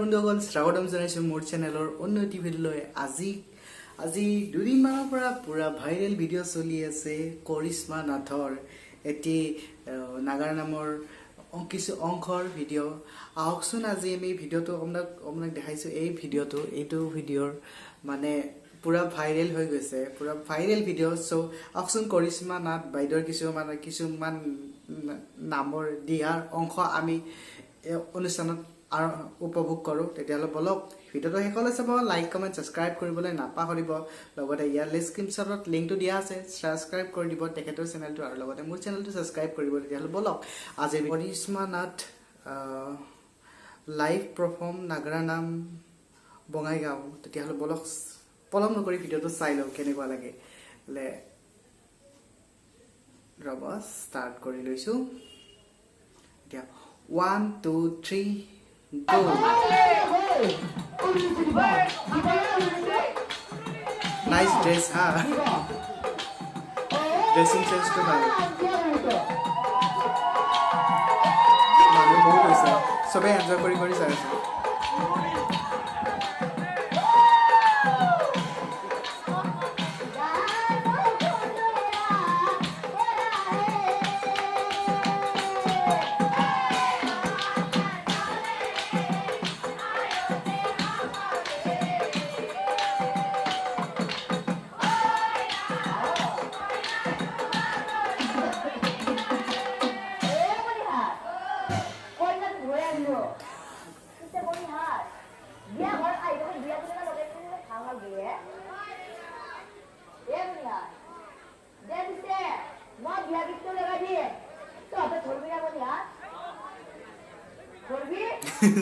বন্ধুসকল স্বাগতম জনাইছো মোৰ চেনেলৰ উন্নতি ভিডিঅ'লৈ আজি দুদিন মানৰ পৰা পুৰা ভাইৰেল ভিডিঅ' চলি আছে কৰিশ্মা নাথৰ এটি নাগাৰা নামৰ কিছু অংশৰ ভিডিঅ' আহকচোন আজি আমি ভিডিঅ'টো আপোনাক দেখাইছো এইটো ভিডিঅ'ৰ মানে পুৰা ভাইৰেল হৈ গৈছে পুৰা ভাইৰেল ভিডিঅ' সো আহকচোন কৰিশ্মা নাথ বাইদেউৰ কিছুমান নামৰ দিয়াৰ অংশ আমি অনুষ্ঠানত আৰু উপভোগ কৰো তেতিয়ালে বলক ভিডিওটো হেকলে চাব লাইক কমেন্ট সাবস্ক্ৰাইব কৰিবলৈ নাপাহৰিব লগতে ইয়াৰ ডেসক্ৰিপচনত লিংকটো দিয়া আছে সাবস্ক্ৰাইব কৰি দিব তেখেতৰ চেনেলটো আৰু লগতে মোৰ চেনেলটো সাবস্ক্ৰাইব কৰিব তেতিয়ালে বলক আজি কৰিশ্মা নাথ লাইভ পাৰফৰ্ম নাগৰা নাম বঙাইগাঁও তেতিয়ালে বলক পলম নকৰি ভিডিওটো চাই লও কেনেকুৱা লাগে লে ৰবা স্টাৰ্ট কৰি লৈছো এতিয়া 1 2 3 Go! Nice dress, huh? Dressing sense to have. Manu bahut hoise. Sobe enjoy kori sai ase.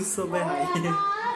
So bad.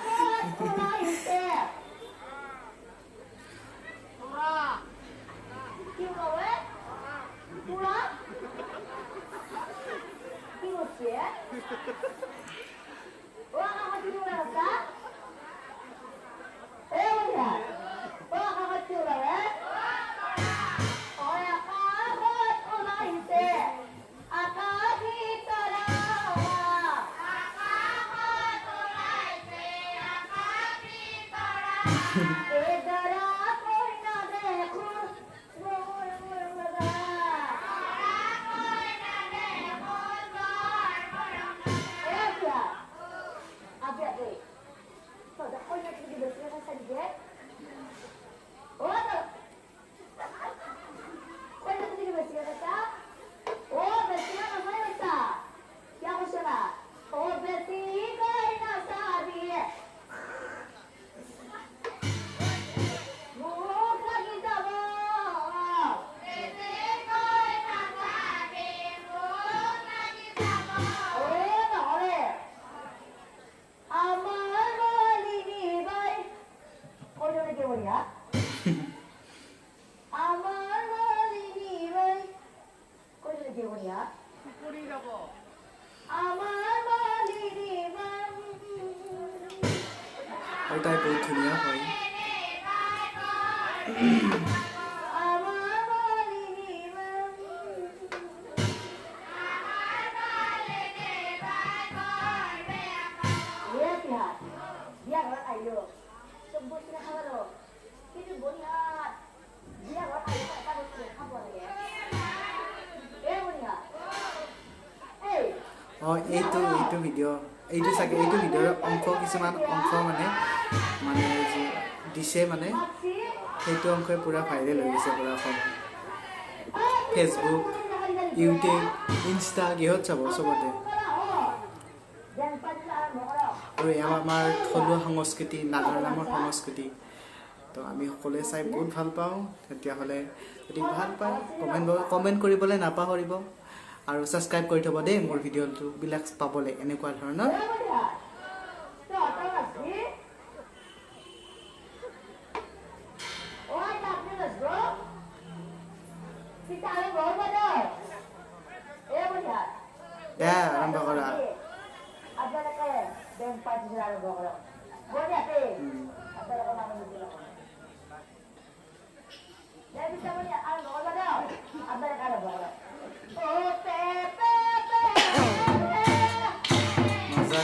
और टाइप बहुत धुनिया है এইটো ভিডিঅ'ৰ অংশ কিছুমান অংশ মানে দিছে মানে সেইটো অংশই পুৰা ভাইৰেল হৈ গৈছে পুৰা ফেচবুক ইউটিউব ইনষ্টা গিহত চাব চবতে আৰু আমাৰ থলুৱা সংস্কৃতি নাগাৰা নামৰ সংস্কৃতি তো আমি সকলোৱে চাই বহুত ভাল পাওঁ তেতিয়াহ'লে যদি ভাল পায় কমেন্ট কৰিবলৈ নাপাহৰিব আৰু সাবস্ক্ৰাইব কৰি থব দে মোৰ ভিডিঅ'টো বিলাক পাবলৈ এনেকুৱা ধৰণৰ আৰম্ভ কৰা মজা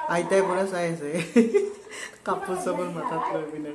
আইতাই পুৰা চাই আছে কাপোৰ চাপোৰ মাথাত লৈ পিনে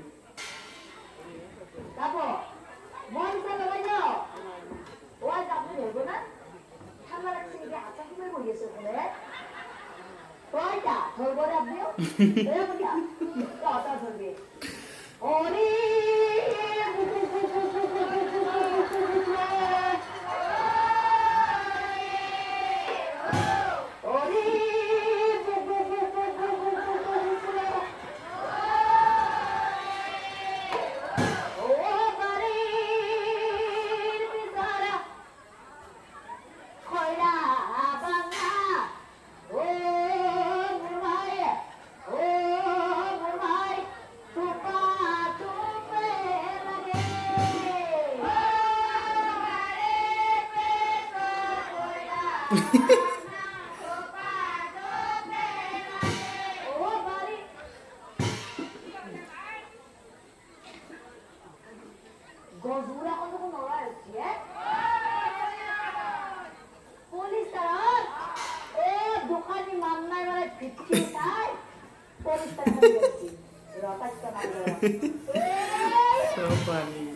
so funny.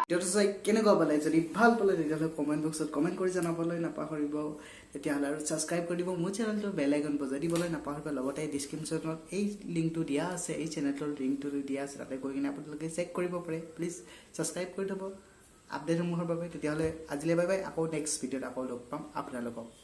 ভিডিঅ'টো চাই কেনেকুৱা পালে যদি ভাল পালে তেতিয়াহ'লে কমেণ্ট বক্সত কমেণ্ট কৰি জনাবলৈ নাপাহৰিব তেতিয়াহ'লে আৰু ছাবস্ক্ৰাইব কৰি দিব মোৰ চেনেলটো বেল আইকন বজাই দিবলৈ নাপাহৰিব লগতে ডিছক্ৰিপশ্যনত এই লিংকটো দিয়া আছে এই চেনেলটোৰ লিংকটো দিয়া আছে তাতে গৈ কিনে আপোনালোকে চেক কৰিব পাৰে প্লিজ ছাবস্ক্ৰাইব কৰি থ'ব আপডেটসমূহৰ বাবে তেতিয়াহ'লে আজিলৈ বাই বাই আকৌ নেক্সট ভিডিঅ'ত আকৌ লগ পাম আপোনালোকক